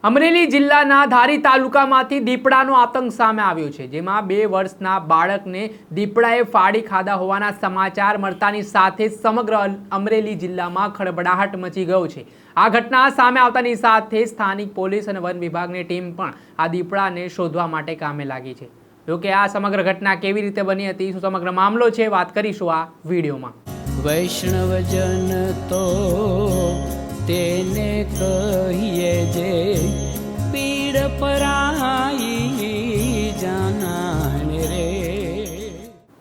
અમરેલી જિલ્લાના ધારી તાલુકામાંથી દીપડાનો આતંક સામે આવ્યો છે, જેમાં 2 વર્ષના બાળકને દીપડાએ ફાડી ખાધા હોવાના સમાચાર મળતાની સાથે સમગ્ર અમરેલી જિલ્લામાં ખળભળાટ મચી ગયો છે। આ ઘટના સામે આવતાની સાથે સ્થાનિક પોલીસ અને વન વિભાગની ટીમ પણ આ દીપડાને શોધવા માટે કામે લાગી છે। જો કે આ સમગ્ર ઘટના કેવી રીતે બની હતી, શું સમગ્ર મામલો છે, વાત કરીશું આ વિડીયોમાં। વૈષ્ણવજન તો તેને કહીએ જે પીડ પરાઈ જાનાને રે।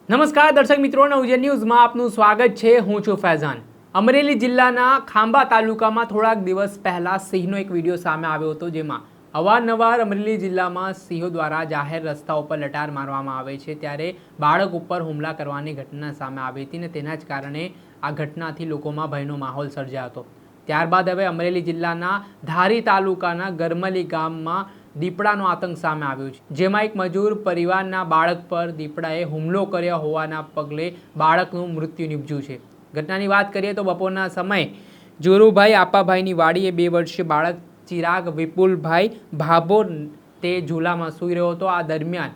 નમસ્કાર દર્શક મિત્રો, નવજીવન ન્યૂઝમાં આપનું સ્વાગત છે। હું છું ફૈઝાન। અમરેલી જિલ્લાના ખાંભા તાલુકામાં થોડાક દિવસ પહેલા સિંહનો એક વિડીયો સામે આવ્યો હતો, જેમાં અવારનવાર અમરેલી જિલ્લામાં સિંહો દ્વારા જાહેર રસ્તાઓ પર લટાર મારવામાં આવે છે, ત્યારે બાળક ઉપર હુમલા કરવાની ઘટના સામે આવી હતી અને તેના જ કારણે આ ઘટનાથી લોકોમાં ભયનો માહોલ સર્જાયો હતો। ત્યારબાદ હવે અમરેલી જિલ્લાના ધારી તાલુકાના ગરમલી ગામમાં દીપડાનો આતંક સામે આવ્યો છે, જેમાં એક મજૂર પરિવારના બાળક પર દીપડાએ હુમલો કર્યો હોવાના પગલે બાળકનું મૃત્યુ નિપજ્યું છે। ઘટનાની વાત કરીએ તો બપોરના સમયે જોરુભાઈ આપાભાઈની વાડીએ 2 વર્ષીય બાળક ચિરાગ વિપુલભાઈ ભાભોર તે ઝૂલામાં સૂઈ રહ્યો હતો। આ દરમિયાન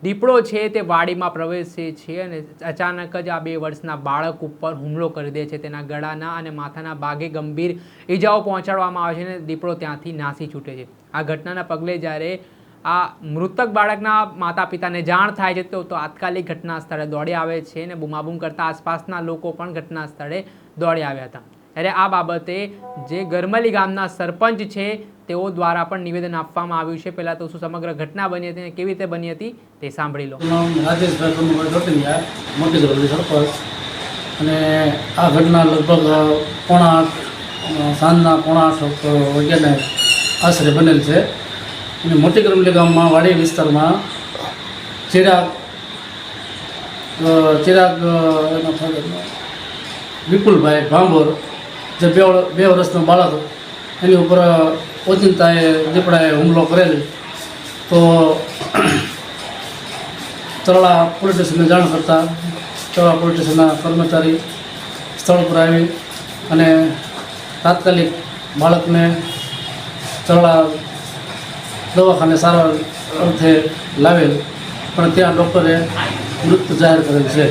દીપડો છે તે વાડીમાં પ્રવેશે છે અને અચાનક જ આ 2 વર્ષના બાળક ઉપર હુમલો કરી દે છે। તેના ગળાના અને માથાના ભાગે ગંભીર ઈજાઓ પહોંચાડવામાં આવે છે અને દીપડો ત્યાંથી નાસી છૂટે છે। આ ઘટનાના પગલે જ્યારે આ મૃતક બાળકના માતા પિતાને જાણ થાય છે તો તાત્કાલિક ઘટના સ્થળે દોડી આવે છે અને બૂમાબૂમ કરતા આસપાસના લોકો પણ ઘટના સ્થળે દોડી આવ્યા હતા। ત્યારે આ બાબતે જે ગરમલી ગામના સરપંચ છે તેઓ દ્વારા પણ નિવેદન આપવામાં આવ્યું છે। પહેલાં તો શું સમગ્ર ઘટના બની હતી અને કેવી રીતે બની હતી તે સાંભળી લો। રાજેશભાઈ કનુભાઈ ચોટલિયા, મોટી ગરમલી સરપંચ। અને આ ઘટના લગભગ સાંજના 7:30 વાગ્યાને આશરે બનેલ છે। અને મોટી ગરમલી ગામમાં વાડી વિસ્તારમાં ચિરાગ વિપુલભાઈ ભાંભોર, જે 2 વર્ષનો બાળક, એની ઉપર ઓચિંતાએ દીપડાએ હુમલો કરેલ। તો તરળા પોલીસ સ્ટેશનને જાણ કરતાં તરળા પોલીસ સ્ટેશનના કર્મચારી સ્થળ પર આવી અને તાત્કાલિક બાળકને તરળા દવાખાને સારવાર અર્થે લાવેલ, પણ ત્યાં ડૉક્ટરે મૃત્યુ જાહેર કરેલ છે।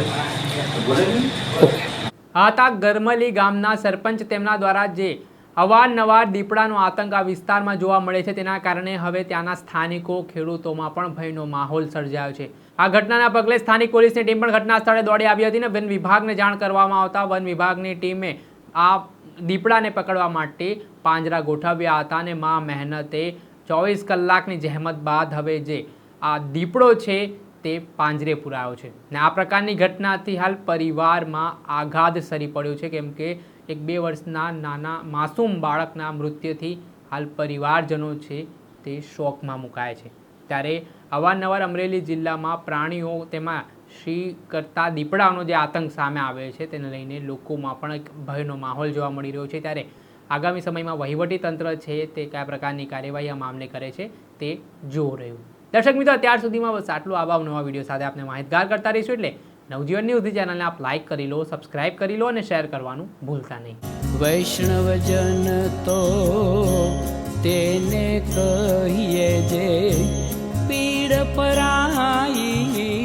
આ હતા ગરમલી ગામના સરપંચ। તેમના દ્વારા જે અવારનવાર દીપડાનો આતંક આ વિસ્તારમાં જોવા મળે છે, તેના કારણે હવે ત્યાંના સ્થાનિકો, ખેડૂતોમાં પણ ભયનો માહોલ સર્જાયો છે। આ ઘટનાના પગલે સ્થાનિક પોલીસની ટીમ પણ ઘટના સ્થળે દોડી આવી હતી અને વન વિભાગને જાણ કરવામાં આવતા વન વિભાગની ટીમે આ દીપડાને પકડવા માટે પાંજરા ગોઠવ્યા હતા અને મા મહેનતે 24 કલાકની જહેમત બાદ હવે જે આ દીપડો છે તે પાંજરે પુરાયો છે। ને આ પ્રકારની ઘટનાથી હાલ પરિવારમાં આઘાત સરી પડ્યો છે, કેમ કે એક 2 વર્ષના નાના માસૂમ બાળકના મૃત્યુથી હાલ પરિવારજનો છે તે શોકમાં મુકાય છે। ત્યારે અવારનવાર અમરેલી જિલ્લામાં પ્રાણીઓ તેમાં શી કરતા દીપડાનો જે આતંક સામે આવે છે તેને લઈને લોકોમાં પણ એક ભયનો માહોલ જોવા મળી રહ્યો છે। ત્યારે આગામી સમયમાં વહીવટીતંત્ર છે તે કયા પ્રકારની કાર્યવાહી આ મામલે કરે છે તે જોવું રહ્યું। દર્શક મિત્રો, અત્યાર સુધીમાં બસ આટલું। આવા નવા વિડીયો સાથે આપણે માહિતગાર કરતા રહીશું, એટલે નવજીવન ન્યૂઝ ચેનલને આપ લાઇક કરી લો, સબસ્ક્રાઇબ કરી લો અને શેર કરવાનું ભૂલતા નહીં। વૈષ્ણવજન તો તેને કહીએ જે પીડ પરાઈ